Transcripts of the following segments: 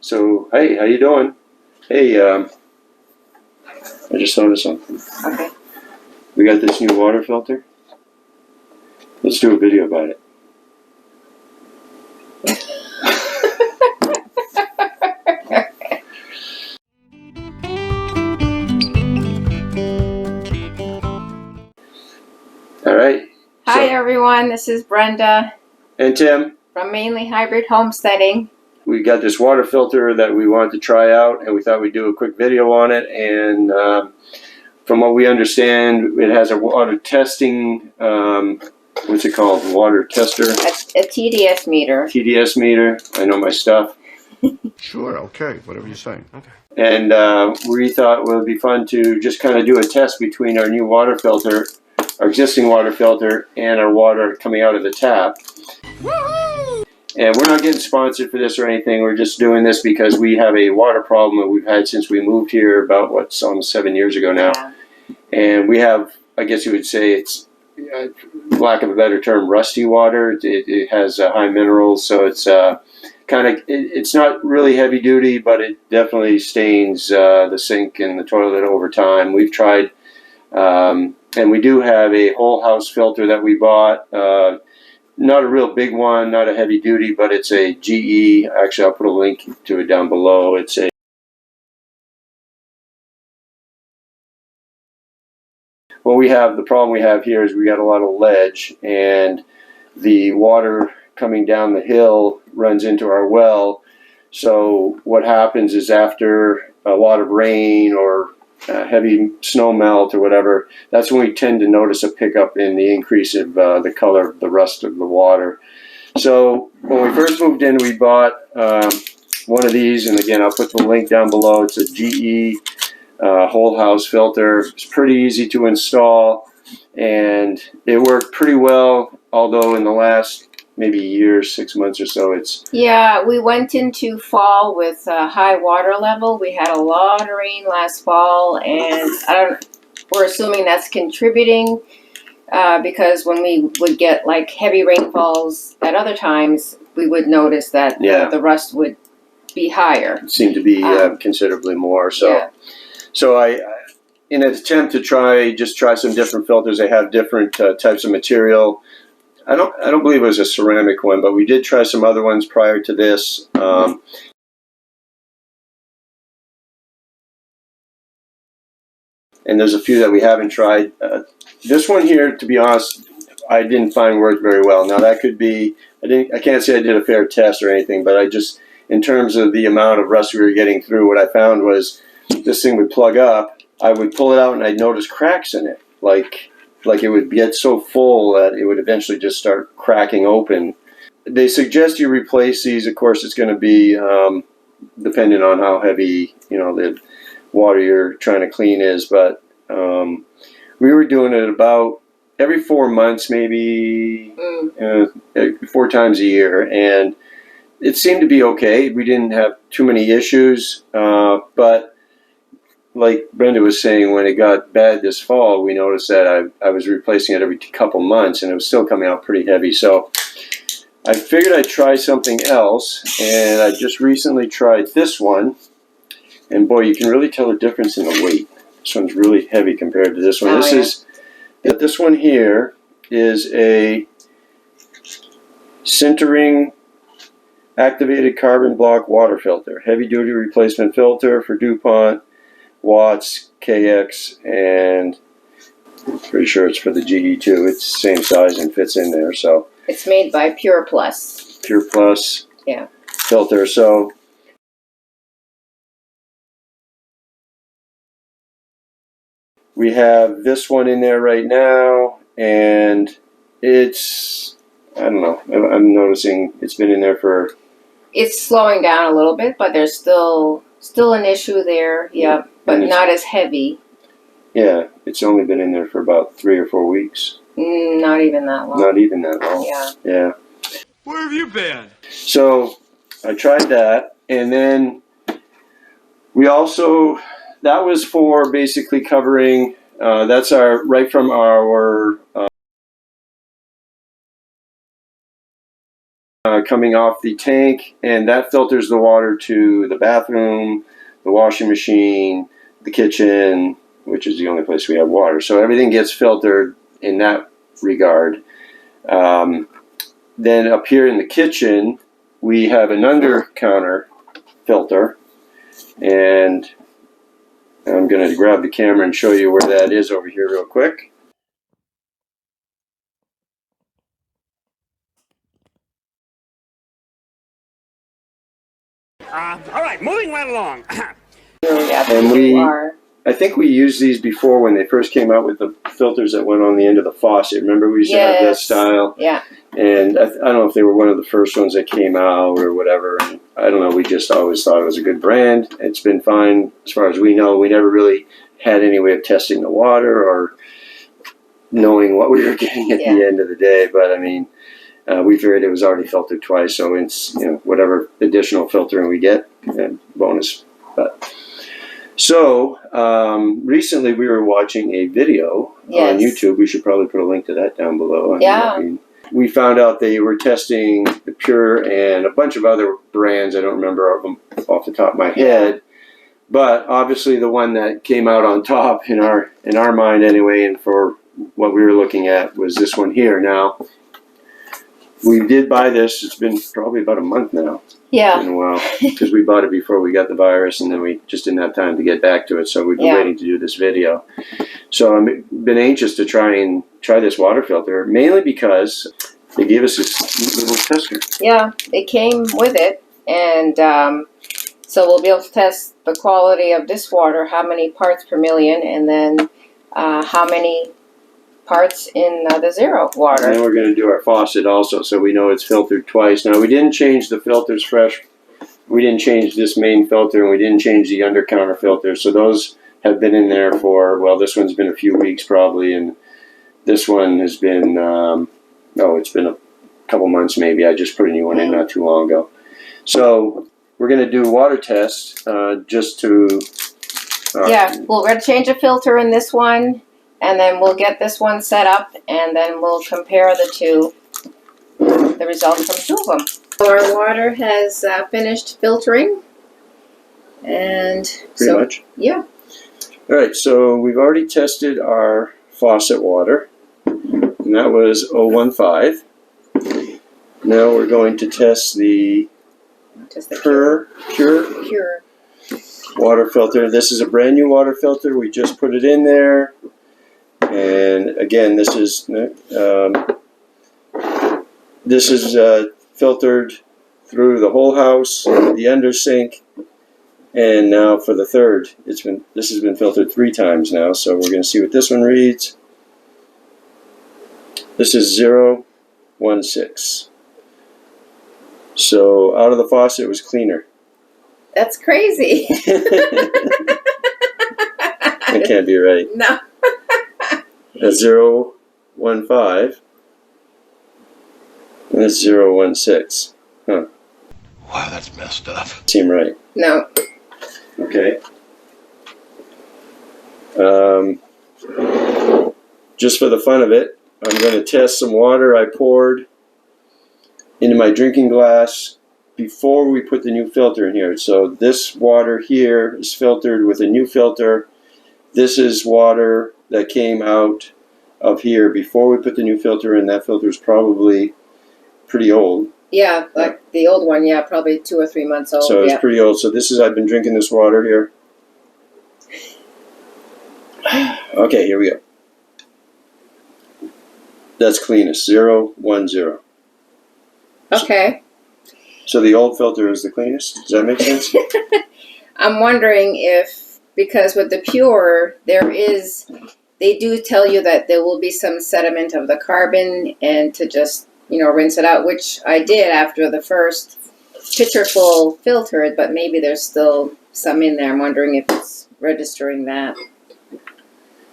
So, hey, how you doing? Hey, I just thought of something. Okay. We got this new water filter. Let's do a video about it. All right. Hi everyone, this is Brenda And Tim. from Mainly Hybrid Homesteading. We got this water filter that we wanted to try out, and we thought we'd do a quick video on it. And from what we understand, it has a water testing, what's it called? Water tester? A TDS meter. TDS meter. I know my stuff. Sure, okay, whatever you say. Okay. And we thought it would be fun to just kind of do a test between our new water filter, our existing water filter, and our water coming out of the tap. Woo-hoo! And we're not getting sponsored for this or anything. We're just doing this because we have a water problem that we've had since we moved here about, almost 7 years ago now. Yeah. And we have, I guess you would say it's, lack of a better term, rusty water. It has high minerals, so it's it's not really heavy duty, but it definitely stains the sink and the toilet over time. We've tried, and we do have a whole house filter that we bought. Not a real big one, not a heavy duty, but it's a GE. Actually, I'll put a link to it down below. It's a the problem we have here is we got a lot of ledge, and the water coming down the hill runs into our well. So what happens is after a lot of rain or heavy snow melt or whatever, that's when we tend to notice a pickup in the increase of the color, the rust of the water. So when we first moved in, we bought one of these, and again, I'll put the link down below. It's a GE whole house filter. It's pretty easy to install, and it worked pretty well, although in the last maybe year, 6 months or so, it's... Yeah, we went into fall with a high water level. We had a lot of rain last fall, and we're assuming that's contributing because when we would get like heavy rainfalls at other times, we would notice that the rust would be higher. It seemed to be considerably more. So, yeah. So I, in an attempt to try some different filters, they have different types of material. I don't believe it was a ceramic one, but we did try some other ones prior to this. And there's a few that we haven't tried. This one here, to be honest, I didn't find worked very well. Now that could be, I can't say I did a fair test or anything, but I just, in terms of the amount of rust we were getting through, what I found was this thing would plug up. I would pull it out and I'd notice cracks in it, like it would get so full that it would eventually just start cracking open. They suggest you replace these. Of course, it's going to be dependent on how heavy the water you're trying to clean is. But we were doing it about every 4 months, maybe 4 times a year, and it seemed to be okay. We didn't have too many issues, but like Brenda was saying, when it got bad this fall, we noticed that I was replacing it every couple months, and it was still coming out pretty heavy. So I figured I'd try something else, and I just recently tried this one. And boy, you can really tell the difference in the weight. This one's really heavy compared to this one. This one here is a sintering activated carbon block water filter. Heavy duty replacement filter for DuPont, Watts, KX, and I'm pretty sure it's for the GE too. It's the same size and fits in there. So It's made by Pure Plus. Pure Plus filter. So we have this one in there right now, and it's, I don't know, I'm noticing it's been in there for... It's slowing down a little bit, but there's still an issue there, but not as heavy. Yeah, it's only been in there for about 3 or 4 weeks. Not even that long. Not even that long. Yeah. Where have you been? So I tried that, and then we also, that was for basically covering, that's right from our coming off the tank, and that filters the water to the bathroom, the washing machine, the kitchen, which is the only place we have water. So everything gets filtered in that regard. Then up here in the kitchen, we have an under-counter filter, and I'm going to grab the camera and show you where that is over here real quick. All right, moving right along. And I think we used these before when they first came out with the filters that went on the end of the faucet. Remember, we used to have that style? Yeah. And I don't know if they were one of the first ones that came out or whatever. And I don't know. We just always thought it was a good brand. It's been fine as far as we know. We never really had any way of testing the water or knowing what we were getting at the end of the day. But I mean, we figured it was already filtered twice, so it's, you know, whatever additional filtering we get, bonus. But so recently we were watching a video on YouTube. We should probably put a link to that down below. I mean, we found out they were testing the Pure and a bunch of other brands. I don't remember of them off the top of my head. But obviously the one that came out on top in our mind anyway, and for what we were looking at, was this one here. Now, we did buy this. It's been probably about a month now. Yeah. It's been a while, because we bought it before we got the virus, and then we just didn't have time to get back to it. So we've been waiting to do this video. So I've been anxious to try this water filter, mainly because they gave us this little tester. Yeah, it came with it, and so we'll be able to test the quality of this water, how many parts per million, and then how many parts in the zero water. And then we're going to do our faucet also, so we know it's filtered twice. Now, we didn't change the filters fresh. We didn't change this main filter, and we didn't change the under-counter filter. So those have been in there for, well, this one's been a few weeks probably, and this one has been, it's been a couple months maybe. I just put a new one in not too long ago. So we're going to do a water test just to... we're going to change a filter in this one, and then we'll get this one set up, and then we'll compare the two, the results from two of them. So our water has finished filtering, and pretty much. Yeah. All right, so we've already tested our faucet water, and that was 015. Now we're going to test the Pure water filter. This is a brand new water filter. We just put it in there. And again, this is filtered through the whole house, the under sink, and now for the third, this has been filtered 3 times now. So we're going to see what this one reads. This is 016. So out of the faucet, it was cleaner. That's crazy. That can't be right. No. That's 015, and that's 016. Huh. Wow, that's messed up. Seem right. No. Okay. Just for the fun of it, I'm going to test some water I poured into my drinking glass before we put the new filter in here. So this water here is filtered with a new filter. This is water that came out of here before we put the new filter in. That filter is probably pretty old. Yeah, like the old one, probably 2 or 3 months old. So it's pretty old. So this is, I've been drinking this water here. Okay, here we go. That's cleanest, 010. Okay. So the old filter is the cleanest? Does that make sense? I'm wondering if, because with the Pure, they do tell you that there will be some sediment of the carbon, and to just, rinse it out, which I did after the first pitcher full filtered, but maybe there's still some in there. I'm wondering if it's registering that.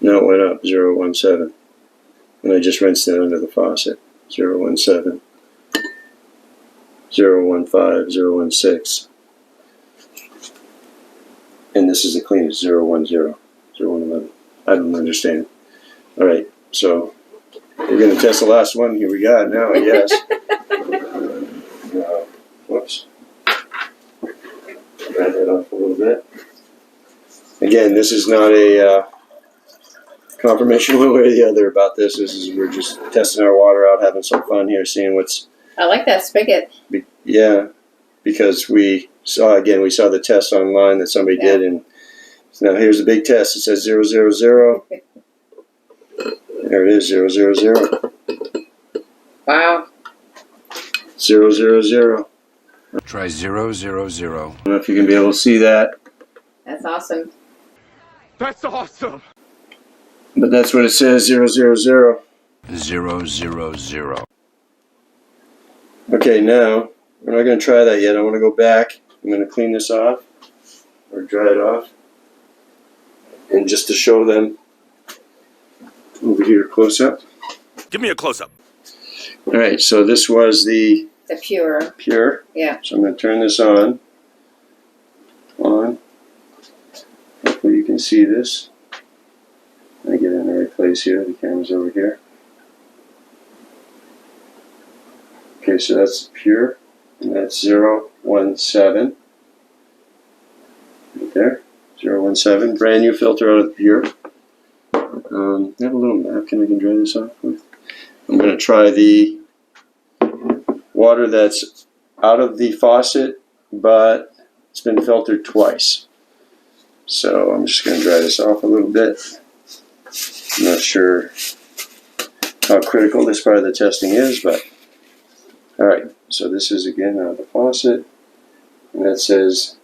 No, it went up, 017. And I just rinsed it under the faucet. 017, 015, 016. And this is the cleanest, 010, 011. I don't understand. All right, so we're going to test the last one here we got now, I guess. Dry that off a little bit. Again, this is not a confirmation one way or the other about this. We're just testing our water out, having some fun here, seeing what's. I like that spigot. Yeah, because we saw the test online that somebody did, and so now here's the big test. It says 0, 0, 0. There it is, 0, 0, 0. Wow. 0, 0, 0. Try 0, 0, 0. I don't know if you can be able to see that. That's awesome. That's awesome. But that's what it says, 0, 0, 0. 0, 0, 0. Okay, now, we're not going to try that yet. I want to go back. I'm going to clean this off, or dry it off. And just to show them, over here, close up. Give me a close-up. All right, so this was the pure. Yeah. So I'm going to turn this on. Hopefully you can see this. I get it in the right place here. The camera's over here. Okay, so that's pure, and that's 017. Right there, 017. Brand new filter out of the pure. I have a little napkin I can dry this off with. I'm going to try the water that's out of the faucet, but it's been filtered twice. So I'm just going to dry this off a little bit. I'm not sure how critical this part of the testing is, but alright, so this is again out of the faucet, and that says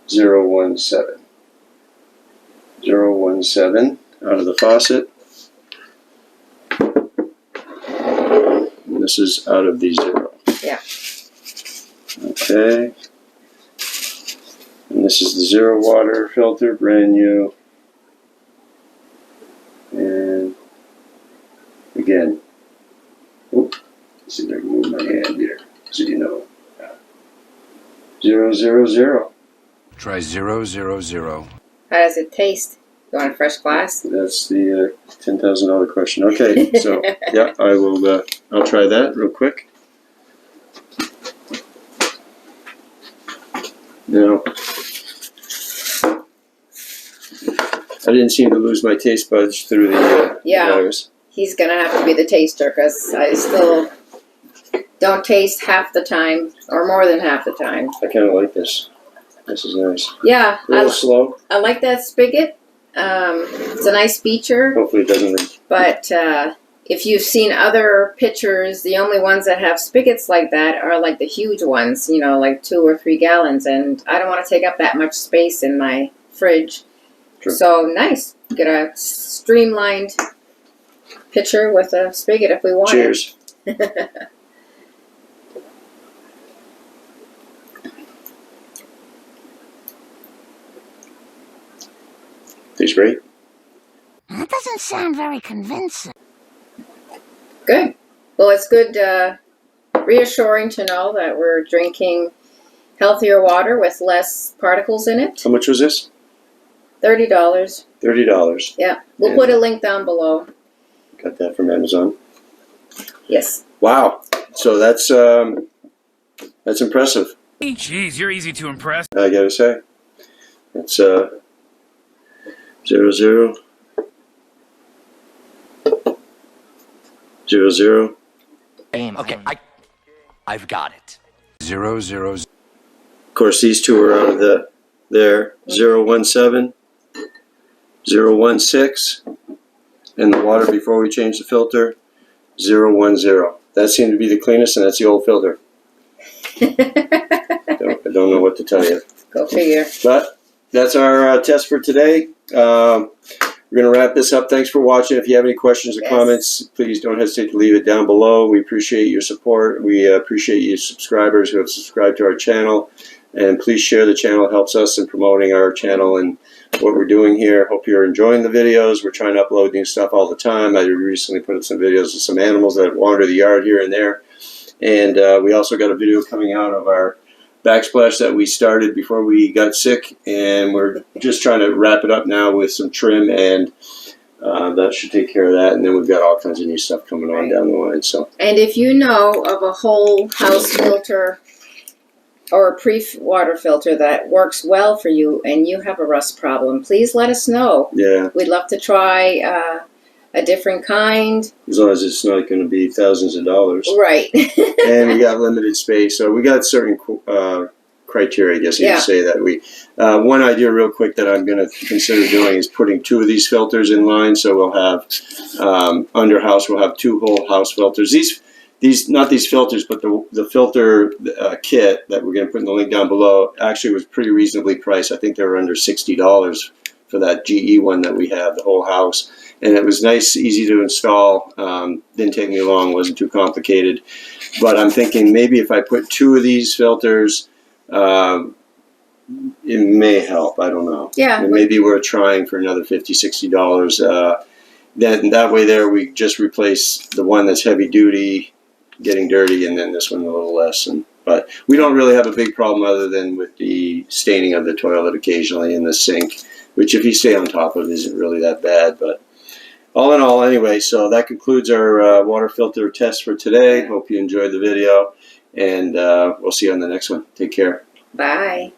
017. 017 out of the faucet. And this is out of the 0. Yeah. Okay. And this is the 0 water filter, brand new. And again, let's see if I can move my hand here so you know. 0, 0, 0. Try 0, 0, 0. How does it taste? You want a fresh glass? That's the $10,000 question. Okay, so yeah, I will. I'll try that real quick. Now, I didn't seem to lose my taste buds through the virus. He's gonna have to be the taster because I still don't taste half the time or more than half the time. I kind of like this. This is nice. Yeah, A little slow. I like that spigot. It's a nice feature. Hopefully it doesn't leak. But if you've seen other pictures, the only ones that have spigots like that are like the huge ones, you know, like 2 or 3 gallons. And I don't want to take up that much space in my fridge. True. So nice. Get a streamlined pitcher with a spigot if we want. Cheers. Tastes great. That doesn't sound very convincing. Good. Well, it's good, reassuring to know that we're drinking healthier water with less particles in it. How much was this? $30. $30. Yeah. We'll put a link down below. Got that from Amazon. Yes. Wow. So that's impressive. Jeez, you're easy to impress. I gotta say. It's 0, 0, 0, 0. Okay, I've got it. 0, 0, 0. Of course, these two are out of there. 017, 016, and the water before we change the filter, 010. That seemed to be the cleanest, and that's the old filter. I don't know what to tell you. Go figure. But that's our test for today. We're going to wrap this up. Thanks for watching. If you have any questions or comments, please don't hesitate to leave it down below. We appreciate your support. We appreciate you subscribers who have subscribed to our channel. And please share the channel. It helps us in promoting our channel and what we're doing here. Hope you're enjoying the videos. We're trying to upload new stuff all the time. I recently put up some videos of some animals that wander the yard here and there. And we also got a video coming out of our backsplash that we started before we got sick, and we're just trying to wrap it up now with some trim, and that should take care of that. And then we've got all kinds of new stuff coming on down the line. So, and if you know of a whole house filter or a pre-water filter that works well for you and you have a rust problem, please let us know. Yeah. We'd love to try a different kind. As long as it's not going to be thousands of dollars. Right. And we got limited space, so we got certain criteria, I guess you could say that we. One idea real quick that I'm going to consider doing is putting 2 of these filters in line, so we'll have, under house, we'll have 2 whole house filters. These not these filters, but the filter kit that we're going to put in the link down below actually was pretty reasonably priced. I think they were under $60 for that GE one that we have, the whole house. And it was nice, easy to install. Didn't take me long, wasn't too complicated. But I'm thinking maybe if I put 2 of these filters, it may help. I don't know. Yeah. And maybe we're trying for another $50, $60. Then that way there we just replace the one that's heavy duty, getting dirty, and then this one a little less. But we don't really have a big problem other than with the staining of the toilet occasionally in the sink, which if you stay on top of it isn't really that bad. But all in all, anyway, so that concludes our water filter test for today. Hope you enjoyed the video, and we'll see you on the next one. Take care. Bye.